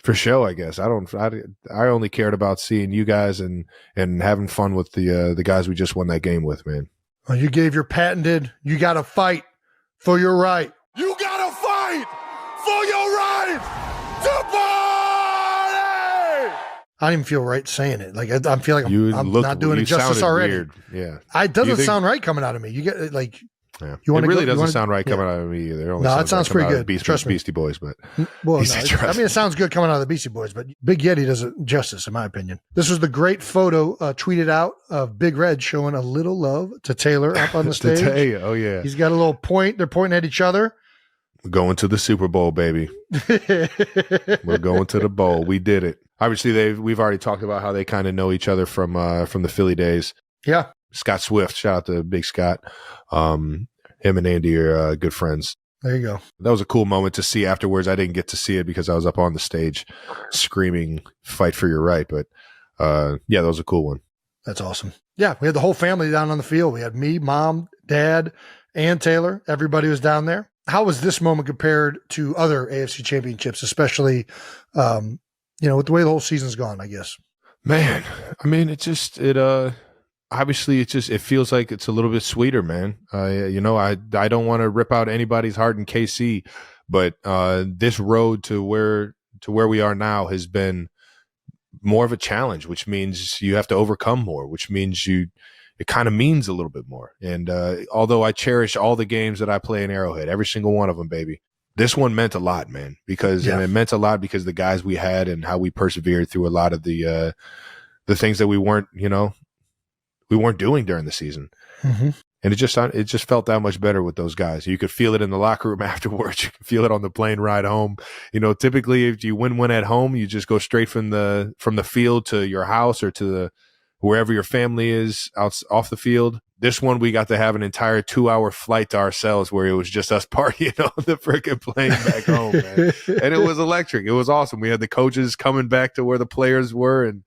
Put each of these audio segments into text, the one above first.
For show, I guess. I only cared about seeing you guys and having fun with the guys we just won that game with, man. Well, you gave your patented, you got to fight for your right. You got to fight for your right to party! I don't even feel right saying it. Like, I feel like I'm not doing it justice already. Weird. Yeah. It doesn't sound right coming out of me. You get like, yeah. It really doesn't sound right coming out of me either. No, it sounds pretty good. Trust me. Beastie Boys, but it sounds good coming out of the Beastie Boys, but Big Yeti does it justice, in my opinion. This was the great photo tweeted out of Big Red showing a little love to Taylor up on the stage. Oh yeah, he's got a little point. They're pointing at each other. We're going to the Super Bowl, baby. We're going to the bowl. We did it. Obviously, we've already talked about how they kind of know each other from the Philly days. Yeah, Scott Swift. Shout out to Big Scott. Him and Andy are good friends. There you go. That was a cool moment to see afterwards. I didn't get to see it because I was up on the stage screaming, fight for your right. But yeah, that was a cool one. That's awesome. Yeah, we had the whole family down on the field. We had me, Mom, Dad, and Taylor. Everybody was down there. How was this moment compared to other AFC championships, especially, with the way the whole season's gone, I guess? Man, I mean, obviously, it feels like it's a little bit sweeter, man. I don't want to rip out anybody's heart in KC, but this road to where we are now has been more of a challenge, which means you have to overcome more, which means it kind of means a little bit more. And although I cherish all the games that I play in Arrowhead, every single one of them, baby, this one meant a lot, man, and it meant a lot because the guys we had and how we persevered through a lot of the things that we weren't doing during the season. Mm-hmm. And it just felt that much better with those guys. You could feel it in the locker room afterwards. You could feel it on the plane ride home. Typically if you win one at home, you just go straight from the field to your house or to wherever your family is off the field. This one, we got to have an entire 2-hour flight to ourselves where it was just us partying on the freaking plane back home, man. And it was electric. It was awesome. We had the coaches coming back to where the players were and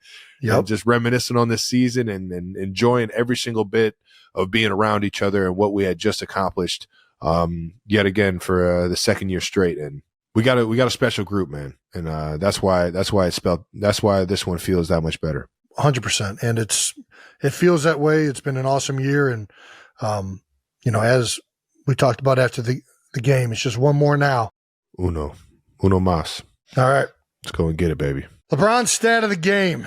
just reminiscing on this season and enjoying every single bit of being around each other and what we had just accomplished yet again for the second year straight. And we got a special group, man. And that's why this one feels that much better. 100%. And it feels that way. It's been an awesome year. And, as we talked about after the game, it's just one more now. Uno mas. All right. Let's go and get it, baby. LeBron's stat of the game.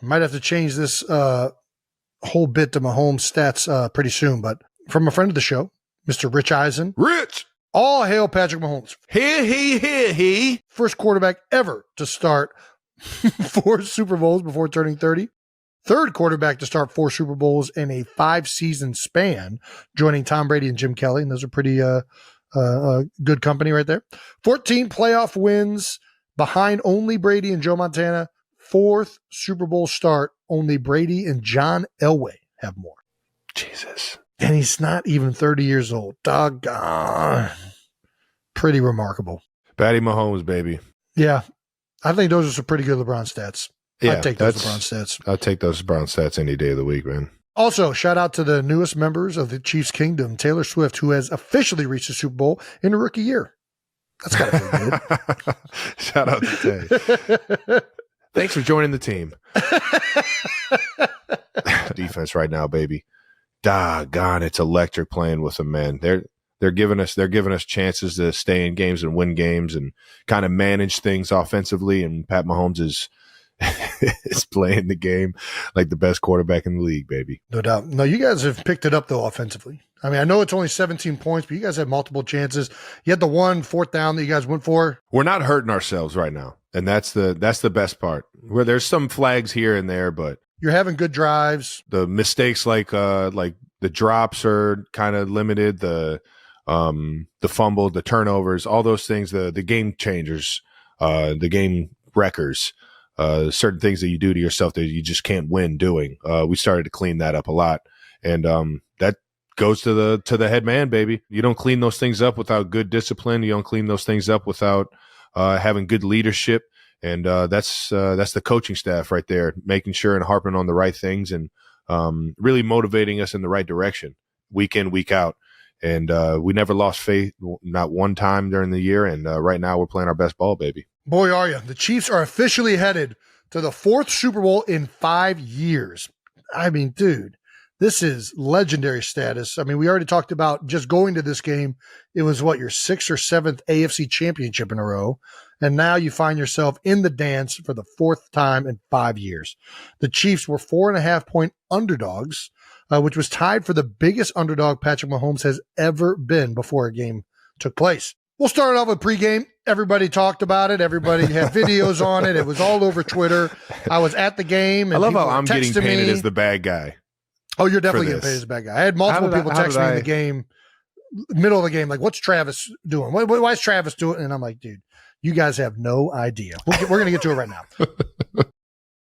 Might have to change this whole bit to Mahomes stats pretty soon, but from a friend of the show, Mr. Rich Eisen. Rich! All hail Patrick Mahomes. He. First quarterback ever to start 4 Super Bowls before turning 30. Third quarterback to start 4 Super Bowls in a 5-season span, joining Tom Brady and Jim Kelly. And those are pretty good company right there. 14 playoff wins behind only Brady and Joe Montana. 4th Super Bowl start, only Brady and John Elway have more. Jesus. And he's not even 30 years old. Doggone. Pretty remarkable. Patty Mahomes, baby. Yeah. I think those are some pretty good LeBron stats. Yeah, I'd take those LeBron stats. I'll take those LeBron stats any day of the week, man. Also, shout out to the newest members of the Chiefs Kingdom, Taylor Swift, who has officially reached the Super Bowl in a rookie year. That's got to be good. Shout out to Tay. Thanks for joining the team. Defense right now, baby. Doggone, it's electric playing with them, man. They're giving us chances to stay in games and win games and kind of manage things offensively. And Pat Mahomes is playing the game like the best quarterback in the league, baby. No doubt. No, you guys have picked it up though offensively. I mean, I know it's only 17 points, but you guys had multiple chances. You had the 1 4th down that you guys went for. We're not hurting ourselves right now, and that's the best part. Where there's some flags here and there, but you're having good drives. The mistakes, like the drops, are kind of limited. The fumble, the turnovers, all those things. The game changers, the game wreckers. Certain things that you do to yourself that you just can't win doing. We started to clean that up a lot, and that goes to the head man, baby. You don't clean those things up without good discipline. You don't clean those things up without having good leadership, and that's the coaching staff right there, making sure and harping on the right things and really motivating us in the right direction week in, week out. And we never lost faith, not one time during the year. And right now we're playing our best ball, baby. Boy, are you. The Chiefs are officially headed to the 4th Super Bowl in 5 years. I mean, dude, this is legendary status. I mean, we already talked about just going to this game. It was your 6th or 7th AFC Championship in a row. And now you find yourself in the dance for the 4th time in 5 years. The Chiefs were 4.5-point underdogs, which was tied for the biggest underdog Patrick Mahomes has ever been before a game took place. We'll start off with pregame. Everybody talked about it. Everybody had videos on it. It was all over Twitter. I was at the game. And I love how I'm texting getting painted me as the bad guy. Oh, you're definitely getting painted as the bad guy. I had multiple people text me in the game, middle of the game, like, what's Travis doing? Why is Travis doing it? And I'm like, dude, you guys have no idea. We're going to get to it right now.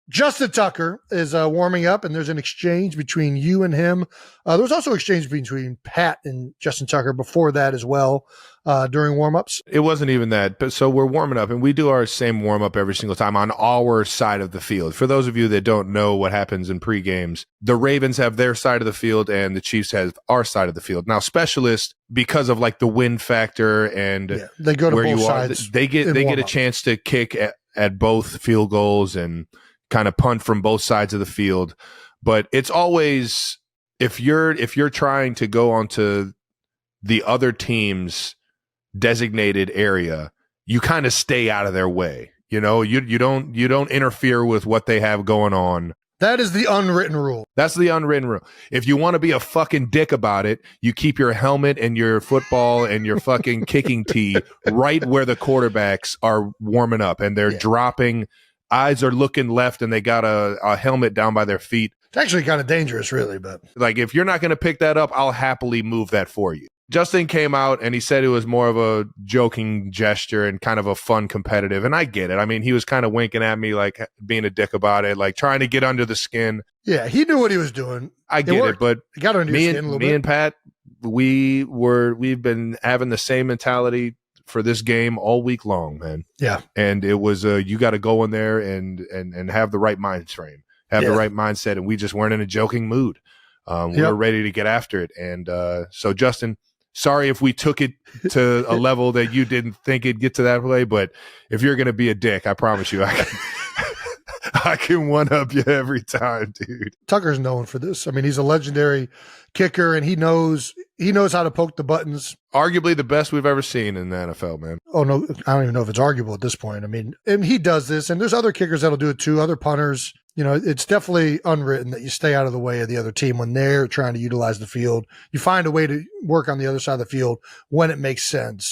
Justin Tucker is warming up, and there's an exchange between you and him. There was also an exchange between Pat and Justin Tucker before that as well during warmups. It wasn't even that. But so we're warming up, and we do our same warm-up every single time on our side of the field. For those of you that don't know what happens in pre-games, the Ravens have their side of the field, and the Chiefs have our side of the field. Now, specialists, because of the win factor and they go to where both you are, sides they get a chance to kick at both field goals and kind of punt from both sides of the field. But it's always, if you're trying to go onto the other team's designated area, you kind of stay out of their way. You don't interfere with what they have going on. That is the unwritten rule. That's the unwritten rule. If you want to be a fucking dick about it, you keep your helmet and your football and your fucking kicking tee right where the quarterbacks are warming up and they're dropping. Eyes are looking left and they got a helmet down by their feet. It's actually kind of dangerous, really. But if you're not going to pick that up, I'll happily move that for you. Justin came out and he said it was more of a joking gesture and kind of a fun competitive. And I get it. I mean, he was kind of winking at me, being a dick about it, trying to get under the skin. Yeah, he knew what he was doing. I get it, but he got under your skin a little bit. Me and Pat, we've been having the same mentality for this game all week long, man. Yeah. And it was you got to go in there and have the right mind frame, have the right mindset, and we just weren't in a joking mood. We were ready to get after it. And so Justin, sorry if we took it to a level that you didn't think it'd get to that way, but if you're going to be a dick, I promise you I can one-up you every time, dude. Tucker's known for this. I mean, he's a legendary kicker, and he knows how to poke the buttons. Arguably the best we've ever seen in the NFL, man. Oh, no, I don't even know if it's arguable at this point. I mean, and he does this, and there's other kickers that'll do it too, other punters. It's definitely unwritten that you stay out of the way of the other team when they're trying to utilize the field. You find a way to work on the other side of the field when it makes sense.